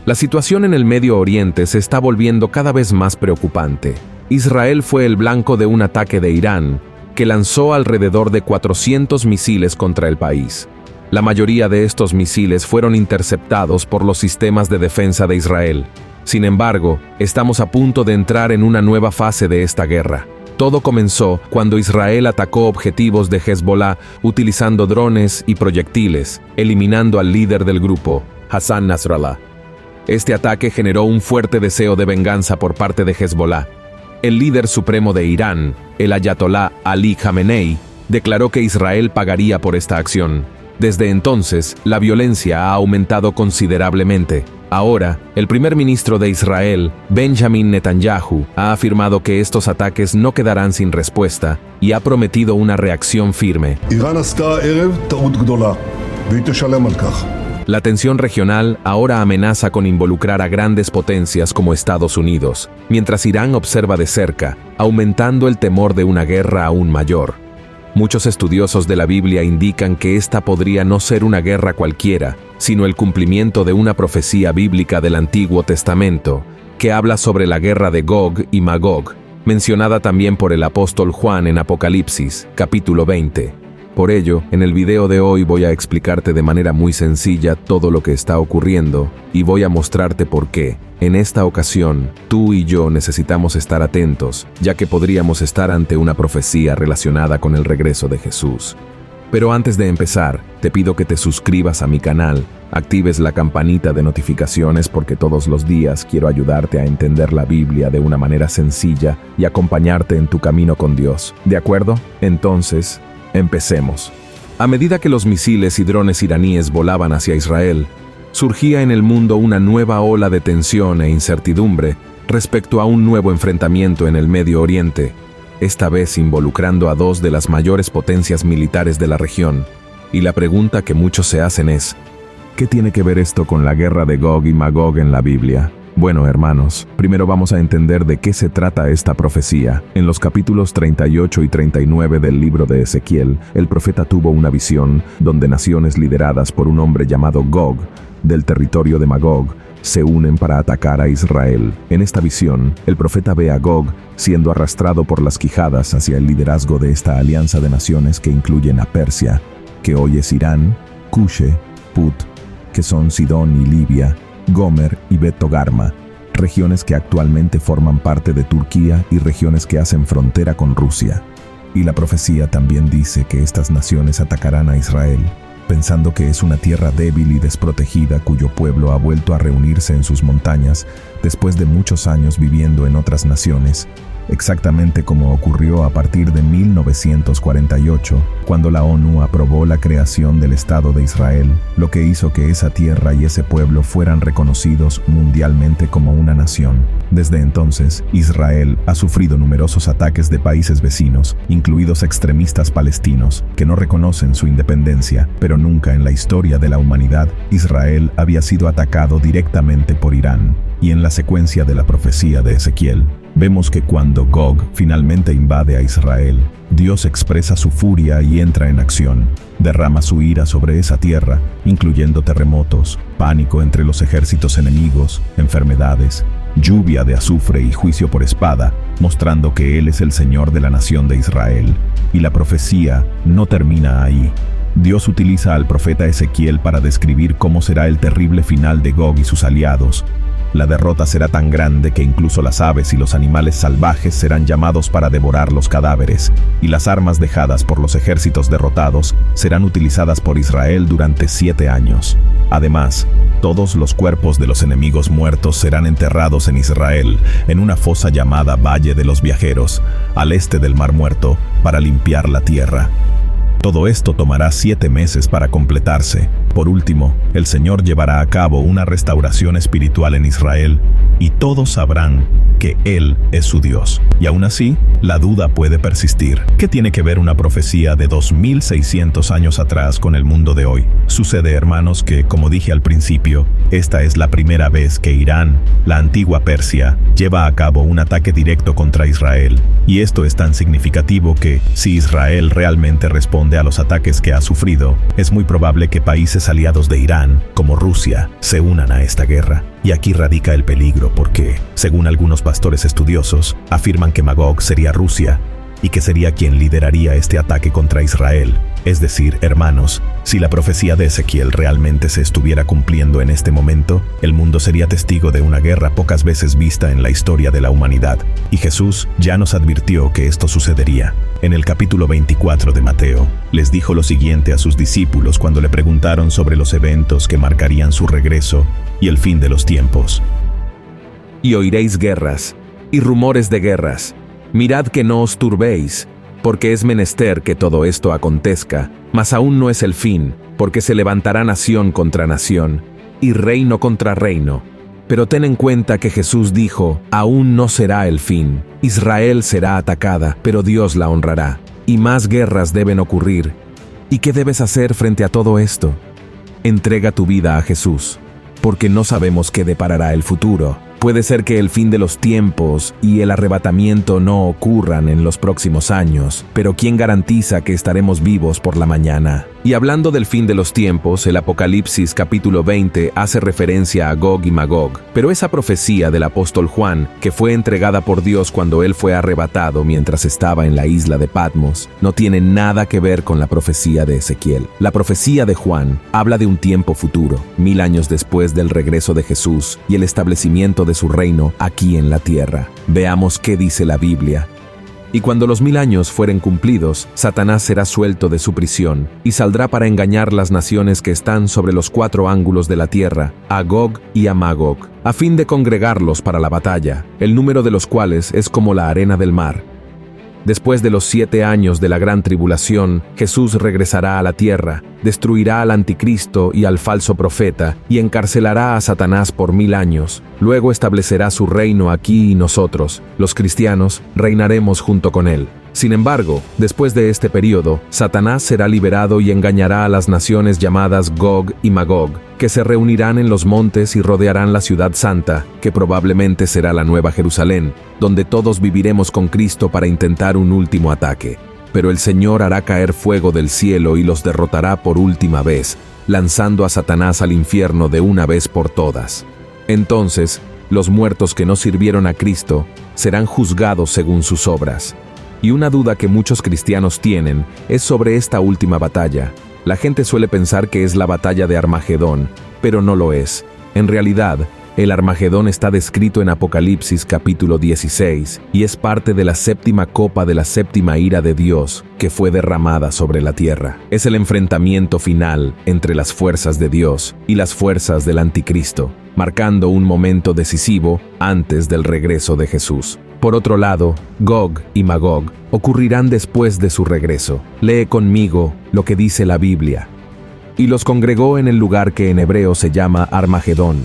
La situación en el Medio Oriente se está volviendo cada vez más preocupante. Israel fue el blanco de un ataque de Irán, que lanzó alrededor de 400 misiles contra el país. La mayoría de estos misiles fueron interceptados por los sistemas de defensa de Israel. Sin embargo, estamos a punto de entrar en una nueva fase de esta guerra. Todo comenzó cuando Israel atacó objetivos de Hezbollah utilizando drones y proyectiles, eliminando al líder del grupo, Hassan Nasrallah. Este ataque generó un fuerte deseo de venganza por parte de Hezbollah. El líder supremo de Irán, el ayatolá Ali Khamenei, declaró que Israel pagaría por esta acción. Desde entonces, la violencia ha aumentado considerablemente. Ahora, el primer ministro de Israel, Benjamin Netanyahu, ha afirmado que estos ataques no quedarán sin respuesta y ha prometido una reacción firme. La tensión regional ahora amenaza con involucrar a grandes potencias como Estados Unidos, mientras Irán observa de cerca, aumentando el temor de una guerra aún mayor. Muchos estudiosos de la Biblia indican que esta podría no ser una guerra cualquiera, sino el cumplimiento de una profecía bíblica del Antiguo Testamento, que habla sobre la guerra de Gog y Magog, mencionada también por el apóstol Juan en Apocalipsis, capítulo 20. Por ello, en el video de hoy voy a explicarte de manera muy sencilla todo lo que está ocurriendo y voy a mostrarte por qué. En esta ocasión, tú y yo necesitamos estar atentos, ya que podríamos estar ante una profecía relacionada con el regreso de Jesús. Pero antes de empezar, te pido que te suscribas a mi canal, actives la campanita de notificaciones porque todos los días quiero ayudarte a entender la Biblia de una manera sencilla y acompañarte en tu camino con Dios. ¿De acuerdo? Entonces, empecemos. A medida que los misiles y drones iraníes volaban hacia Israel, surgía en el mundo una nueva ola de tensión e incertidumbre respecto a un nuevo enfrentamiento en el Medio Oriente, esta vez involucrando a dos de las mayores potencias militares de la región. Y la pregunta que muchos se hacen es, ¿qué tiene que ver esto con la guerra de Gog y Magog en la Biblia? Bueno, hermanos, primero vamos a entender de qué se trata esta profecía. En los capítulos 38 y 39 del libro de Ezequiel, el profeta tuvo una visión donde naciones lideradas por un hombre llamado Gog, del territorio de Magog, se unen para atacar a Israel. En esta visión, el profeta ve a Gog siendo arrastrado por las quijadas hacia el liderazgo de esta alianza de naciones que incluyen a Persia, que hoy es Irán, Cushe, Put, que son Sidón y Libia, Gomer y Bet-Togarma, regiones que actualmente forman parte de Turquía y regiones que hacen frontera con Rusia. Y la profecía también dice que estas naciones atacarán a Israel, pensando que es una tierra débil y desprotegida cuyo pueblo ha vuelto a reunirse en sus montañas después de muchos años viviendo en otras naciones, exactamente como ocurrió a partir de 1948, cuando la ONU aprobó la creación del Estado de Israel, lo que hizo que esa tierra y ese pueblo fueran reconocidos mundialmente como una nación. Desde entonces, Israel ha sufrido numerosos ataques de países vecinos, incluidos extremistas palestinos, que no reconocen su independencia, pero nunca en la historia de la humanidad, Israel había sido atacado directamente por Irán. Y en la secuencia de la profecía de Ezequiel, vemos que cuando Gog finalmente invade a Israel, Dios expresa su furia y entra en acción. Derrama su ira sobre esa tierra, incluyendo terremotos, pánico entre los ejércitos enemigos, enfermedades, lluvia de azufre y juicio por espada, mostrando que Él es el Señor de la nación de Israel. Y la profecía no termina ahí. Dios utiliza al profeta Ezequiel para describir cómo será el terrible final de Gog y sus aliados. La derrota será tan grande que incluso las aves y los animales salvajes serán llamados para devorar los cadáveres, y las armas dejadas por los ejércitos derrotados serán utilizadas por Israel durante 7 años. Además, todos los cuerpos de los enemigos muertos serán enterrados en Israel, en una fosa llamada Valle de los Viajeros, al este del Mar Muerto, para limpiar la tierra. Todo esto tomará 7 meses para completarse. Por último, el Señor llevará a cabo una restauración espiritual en Israel, y todos sabrán que Él es su Dios. Y aún así, la duda puede persistir. ¿Qué tiene que ver una profecía de 2600 años atrás con el mundo de hoy? Sucede, hermanos, que, como dije al principio, esta es la primera vez que Irán, la antigua Persia, lleva a cabo un ataque directo contra Israel. Y esto es tan significativo que, si Israel realmente responde a los ataques que ha sufrido, es muy probable que países aliados de Irán, como Rusia, se unan a esta guerra. Y aquí radica el peligro porque, según algunos pastores estudiosos, afirman que Magog sería Rusia y que sería quien lideraría este ataque contra Israel. Es decir, hermanos, si la profecía de Ezequiel realmente se estuviera cumpliendo en este momento, el mundo sería testigo de una guerra pocas veces vista en la historia de la humanidad. Y Jesús ya nos advirtió que esto sucedería. En el capítulo 24 de Mateo, les dijo lo siguiente a sus discípulos cuando le preguntaron sobre los eventos que marcarían su regreso y el fin de los tiempos. Y oiréis guerras, y rumores de guerras. Mirad que no os turbéis, porque es menester que todo esto acontezca, mas aún no es el fin, porque se levantará nación contra nación, y reino contra reino. Pero ten en cuenta que Jesús dijo, aún no será el fin. Israel será atacada, pero Dios la honrará. Y más guerras deben ocurrir. ¿Y qué debes hacer frente a todo esto? Entrega tu vida a Jesús, porque no sabemos qué deparará el futuro. Puede ser que el fin de los tiempos y el arrebatamiento no ocurran en los próximos años, pero ¿quién garantiza que estaremos vivos por la mañana? Y hablando del fin de los tiempos, el Apocalipsis capítulo 20 hace referencia a Gog y Magog, pero esa profecía del apóstol Juan, que fue entregada por Dios cuando él fue arrebatado mientras estaba en la isla de Patmos, no tiene nada que ver con la profecía de Ezequiel. La profecía de Juan habla de un tiempo futuro, 1000 años después del regreso de Jesús y el establecimiento de su reino aquí en la tierra. Veamos qué dice la Biblia. Y cuando los 1000 años fueren cumplidos, Satanás será suelto de su prisión y saldrá para engañar las naciones que están sobre los 4 ángulos de la tierra, a Gog y a Magog, a fin de congregarlos para la batalla, el número de los cuales es como la arena del mar. Después de los 7 años de la gran tribulación, Jesús regresará a la tierra, destruirá al anticristo y al falso profeta, y encarcelará a Satanás por 1000 años. Luego establecerá su reino aquí y nosotros, los cristianos, reinaremos junto con él. Sin embargo, después de este periodo, Satanás será liberado y engañará a las naciones llamadas Gog y Magog, que se reunirán en los montes y rodearán la ciudad santa, que probablemente será la Nueva Jerusalén, donde todos viviremos con Cristo para intentar un último ataque. Pero el Señor hará caer fuego del cielo y los derrotará por última vez, lanzando a Satanás al infierno de una vez por todas. Entonces, los muertos que no sirvieron a Cristo serán juzgados según sus obras. Y una duda que muchos cristianos tienen es sobre esta última batalla. La gente suele pensar que es la batalla de Armagedón, pero no lo es. En realidad, el Armagedón está descrito en Apocalipsis capítulo 16 y es parte de la 7ª copa de la 7ª ira de Dios que fue derramada sobre la tierra. Es el enfrentamiento final entre las fuerzas de Dios y las fuerzas del anticristo, marcando un momento decisivo antes del regreso de Jesús. Por otro lado, Gog y Magog ocurrirán después de su regreso. Lee conmigo lo que dice la Biblia. Y los congregó en el lugar que en hebreo se llama Armagedón.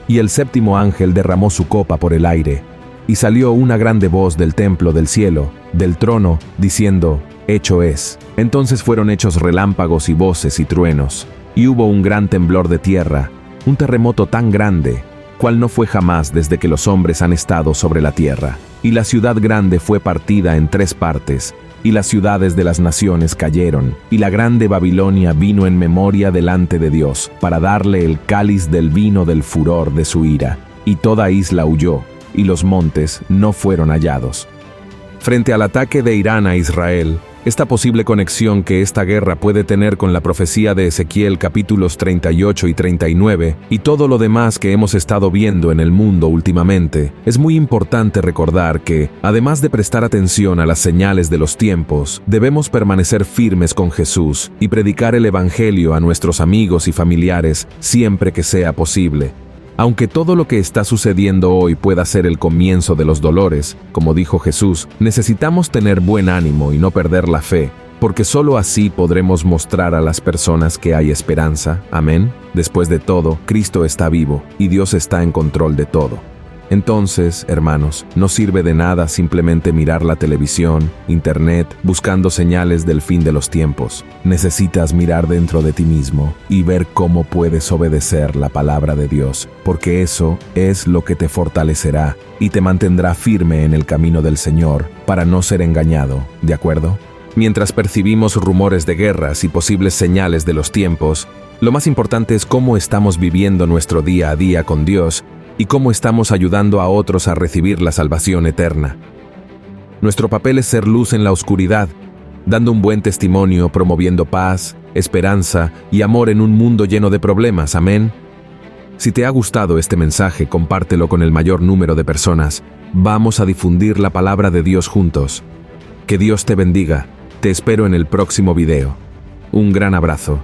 Y el 7º ángel derramó su copa por el aire, y salió una grande voz del templo del cielo, del trono, diciendo, hecho es. Entonces fueron hechos relámpagos y voces y truenos, y hubo un gran temblor de tierra, un terremoto tan grande, cual no fue jamás desde que los hombres han estado sobre la tierra. Y la ciudad grande fue partida en 3 partes, y las ciudades de las naciones cayeron, y la grande Babilonia vino en memoria delante de Dios, para darle el cáliz del vino del furor de su ira. Y toda isla huyó, y los montes no fueron hallados. Frente al ataque de Irán a Israel, esta posible conexión que esta guerra puede tener con la profecía de Ezequiel capítulos 38 y 39 y todo lo demás que hemos estado viendo en el mundo últimamente, es muy importante recordar que, además de prestar atención a las señales de los tiempos, debemos permanecer firmes con Jesús y predicar el Evangelio a nuestros amigos y familiares siempre que sea posible. Aunque todo lo que está sucediendo hoy pueda ser el comienzo de los dolores, como dijo Jesús, necesitamos tener buen ánimo y no perder la fe, porque solo así podremos mostrar a las personas que hay esperanza. Amén. Después de todo, Cristo está vivo y Dios está en control de todo. Entonces, hermanos, no sirve de nada simplemente mirar la televisión, internet, buscando señales del fin de los tiempos. Necesitas mirar dentro de ti mismo y ver cómo puedes obedecer la palabra de Dios, porque eso es lo que te fortalecerá y te mantendrá firme en el camino del Señor para no ser engañado, ¿de acuerdo? Mientras percibimos rumores de guerras y posibles señales de los tiempos, lo más importante es cómo estamos viviendo nuestro día a día con Dios y cómo estamos ayudando a otros a recibir la salvación eterna. Nuestro papel es ser luz en la oscuridad, dando un buen testimonio, promoviendo paz, esperanza y amor en un mundo lleno de problemas. Amén. Si te ha gustado este mensaje, compártelo con el mayor número de personas. Vamos a difundir la palabra de Dios juntos. Que Dios te bendiga. Te espero en el próximo video. Un gran abrazo.